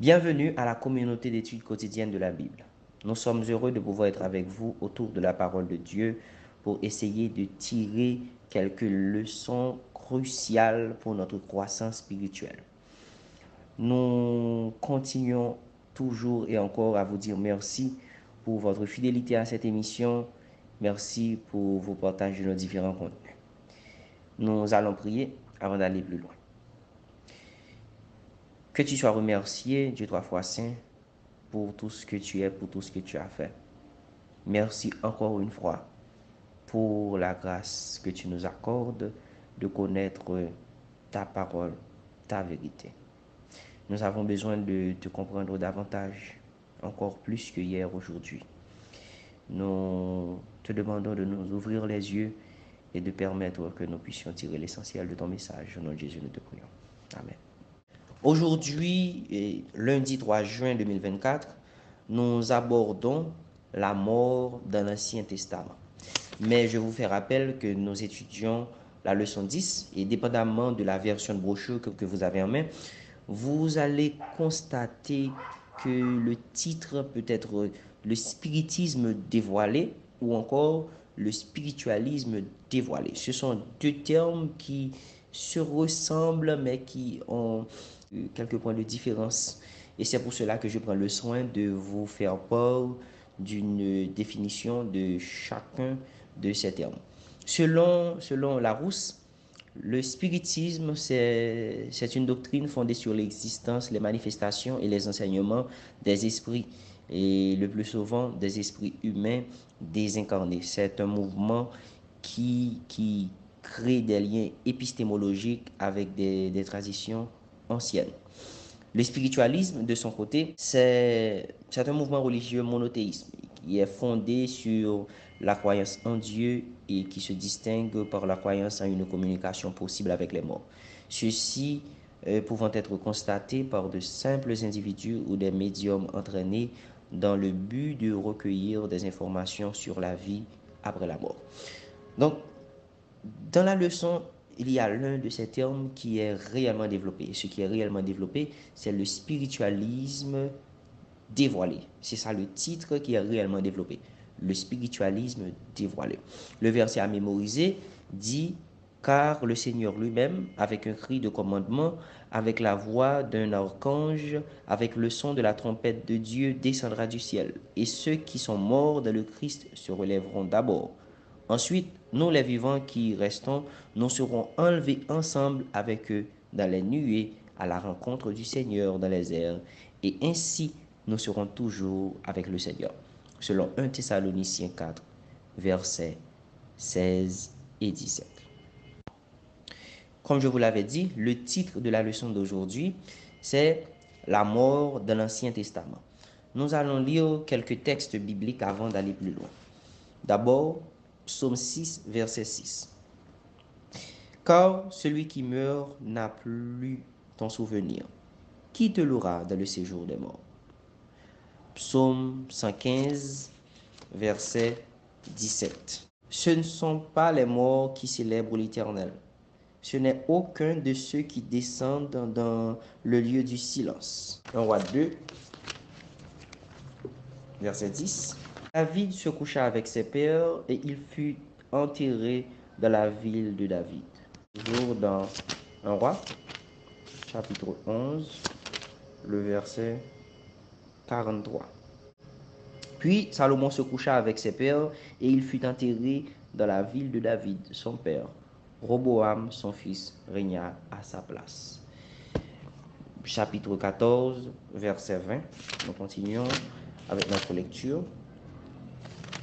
Bienvenue à la communauté d'études quotidiennes de la Bible. Nous sommes heureux de pouvoir être avec vous autour de la parole de Dieu pour essayer de tirer quelques leçons cruciales pour notre croissance spirituelle. Nous continuons toujours et encore à vous dire merci pour votre fidélité à cette émission. Merci pour vos partages de nos différents contenus. Nous allons prier avant d'aller plus loin. Que tu sois remercié, Dieu trois fois saint, pour tout ce que tu es, pour tout ce que tu as fait. Merci encore une fois pour la grâce que tu nous accordes de connaître ta parole, ta vérité. Nous avons besoin de te comprendre davantage, encore plus que hier, aujourd'hui. Nous te demandons de nous ouvrir les yeux et de permettre que nous puissions tirer l'essentiel de ton message. Au nom de Jésus, nous te prions. Amen. Aujourd'hui, lundi 3 juin 2024, nous abordons la mort dans l'Ancien Testament. Mais je vous fais rappel que nous étudions la leçon 10 et dépendamment de la version de brochure que vous avez en main, vous allez constater que le titre peut être le spiritisme dévoilé ou encore le spiritualisme dévoilé. Ce sont deux termes qui se ressemblent mais qui ont quelques points de différence. Et c'est pour cela que je prends le soin de vous faire part d'une définition de chacun de ces termes. Selon Larousse, le spiritisme, c'est une doctrine fondée sur l'existence, les manifestations et les enseignements des esprits, et le plus souvent des esprits humains désincarnés. C'est un mouvement qui crée des liens épistémologiques avec des traditions anciennes. Le spiritualisme, de son côté, c'est un mouvement religieux monothéisme qui est fondé sur la croyance en Dieu et qui se distingue par la croyance en une communication possible avec les morts. Ceci pouvant être constaté par de simples individus ou des médiums entraînés dans le but de recueillir des informations sur la vie après la mort. Donc, dans la leçon, il y a l'un de ces termes qui est réellement développé. Ce qui est réellement développé, c'est le spiritualisme dévoilé. C'est ça le titre qui est réellement développé. Le spiritualisme dévoilé. Le verset à mémoriser dit: car le Seigneur lui-même, avec un cri de commandement, avec la voix d'un archange, avec le son de la trompette de Dieu, descendra du ciel. Et ceux qui sont morts dans le Christ se relèveront d'abord. Ensuite, nous les vivants qui restons, nous serons enlevés ensemble avec eux dans les nuées à la rencontre du Seigneur dans les airs. Et ainsi, nous serons toujours avec le Seigneur. Selon 1 Thessaloniciens 4, versets 16 et 17. Comme je vous l'avais dit, le titre de la leçon d'aujourd'hui, c'est la mort de l'Ancien Testament. Nous allons lire quelques textes bibliques avant d'aller plus loin. D'abord, Psaume 6, verset 6. Car celui qui meurt n'a plus ton souvenir. Qui te louera dans le séjour des morts? Psaume 115, verset 17. Ce ne sont pas les morts qui célèbrent l'Éternel. Ce n'est aucun de ceux qui descendent dans le lieu du silence. 1 Roi 2, verset 10. David se coucha avec ses pères et il fut enterré dans la ville de David. Toujours dans 1 Roi, chapitre 11, le verset 43. Puis Salomon se coucha avec ses pères et il fut enterré dans la ville de David, son père. Roboam, son fils, régna à sa place. Chapitre 14, verset 20. Nous continuons avec notre lecture.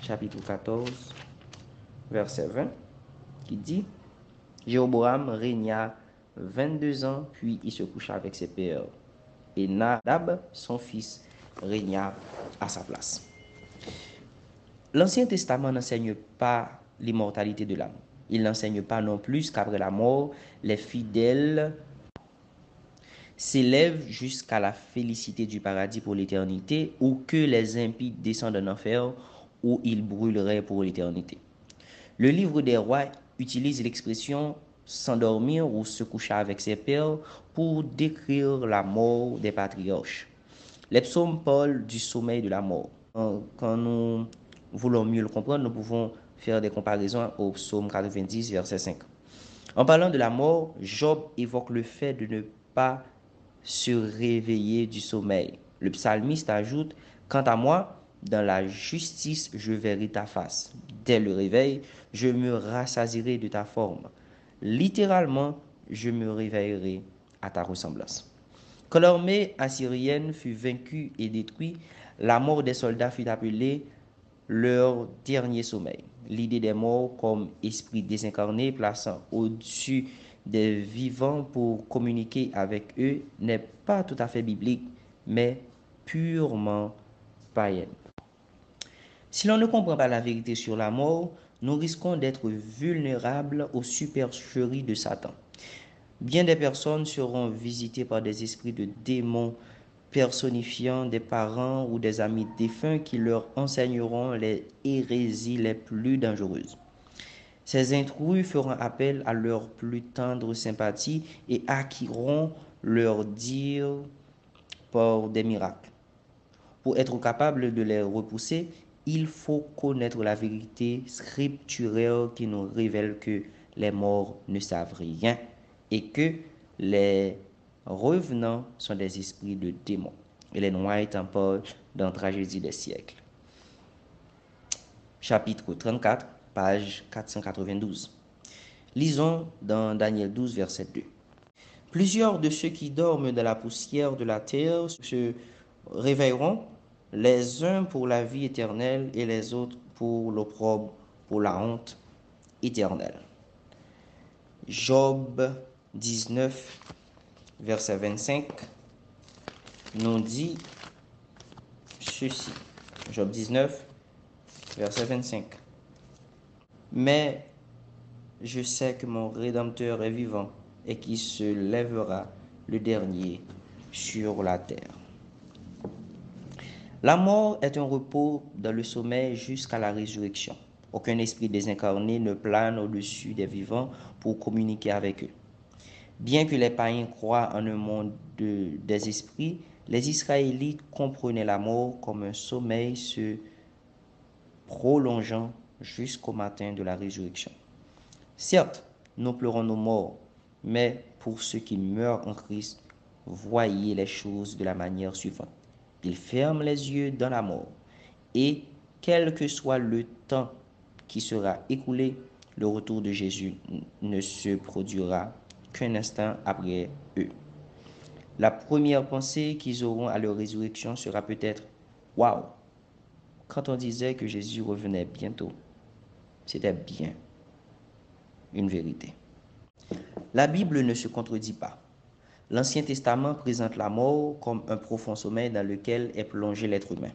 Chapitre 14, verset 20, qui dit: Jéroboam régna 22 ans, puis il se coucha avec ses pères. Et Nadab, son fils, régna à sa place. L'Ancien Testament n'enseigne pas l'immortalité de l'âme. Il n'enseigne pas non plus qu'après la mort, les fidèles s'élèvent jusqu'à la félicité du paradis pour l'éternité ou que les impies descendent en enfer où ils brûleraient pour l'éternité. Le livre des rois utilise l'expression s'endormir ou se coucher avec ses pères pour décrire la mort des patriarches. Les psaumes parlent du sommeil de la mort. Quand nous voulons mieux le comprendre, nous pouvons faire des comparaisons au psaume 90, verset 5. En parlant de la mort, Job évoque le fait de ne pas se réveiller du sommeil. Le psalmiste ajoute, quant à moi, dans la justice, je verrai ta face. Dès le réveil, je me rassasierai de ta forme. Littéralement, je me réveillerai à ta ressemblance. Quand l'armée assyrienne fut vaincue et détruite, la mort des soldats fut appelée leur dernier sommeil. L'idée des morts comme esprit désincarné plaçant au-dessus des vivants pour communiquer avec eux n'est pas tout à fait biblique, mais purement païenne. Si l'on ne comprend pas la vérité sur la mort, nous risquons d'être vulnérables aux supercheries de Satan. Bien des personnes seront visitées par des esprits de démons personnifiant des parents ou des amis défunts qui leur enseigneront les hérésies les plus dangereuses. Ces intrus feront appel à leur plus tendre sympathie et acquirront leur dire par des miracles. Pour être capable de les repousser, il faut connaître la vérité scripturaire qui nous révèle que les morts ne savent rien et que les revenants sont des esprits de démons. Ellen White en parle dans Tragédie des siècles. Chapitre 34, page 492. Lisons dans Daniel 12, verset 2. Plusieurs de ceux qui dorment dans la poussière de la terre se réveilleront, les uns pour la vie éternelle et les autres pour l'opprobre, pour la honte éternelle. Job 19, verset 25, nous dit ceci. Job 19, verset 25. Mais je sais que mon Rédempteur est vivant et qu'il se lèvera le dernier sur la terre. La mort est un repos dans le sommeil jusqu'à la résurrection. Aucun esprit désincarné ne plane au-dessus des vivants pour communiquer avec eux. Bien que les païens croient en un monde des esprits, les Israélites comprenaient la mort comme un sommeil se prolongeant jusqu'au matin de la résurrection. Certes, nous pleurons nos morts, mais pour ceux qui meurent en Christ, voyez les choses de la manière suivante. Ils ferment les yeux dans la mort, et quel que soit le temps qui sera écoulé, le retour de Jésus ne se produira qu'un instant après eux. La première pensée qu'ils auront à leur résurrection sera peut-être « Waouh !» Quand on disait que Jésus revenait bientôt, c'était bien une vérité. La Bible ne se contredit pas. L'Ancien Testament présente la mort comme un profond sommeil dans lequel est plongé l'être humain.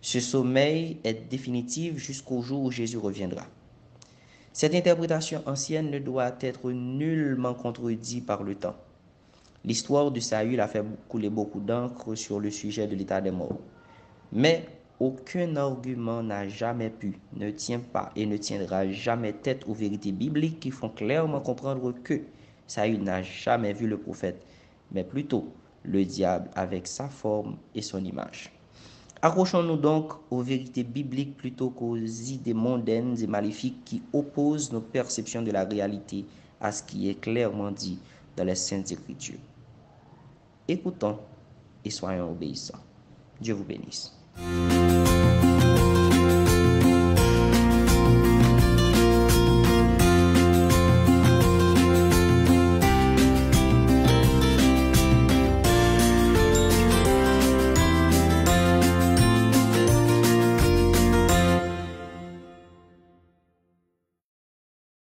Ce sommeil est définitif jusqu'au jour où Jésus reviendra. Cette interprétation ancienne ne doit être nullement contredite par le temps. L'histoire de Saül a fait couler beaucoup d'encre sur le sujet de l'état des morts. Mais aucun argument n'a jamais pu, ne tient pas et ne tiendra jamais tête aux vérités bibliques qui font clairement comprendre que Saül n'a jamais vu le prophète, mais plutôt le diable avec sa forme et son image. Accrochons-nous donc aux vérités bibliques plutôt qu'aux idées mondaines et maléfiques qui opposent nos perceptions de la réalité à ce qui est clairement dit dans les Saintes Écritures. Écoutons et soyons obéissants. Dieu vous bénisse.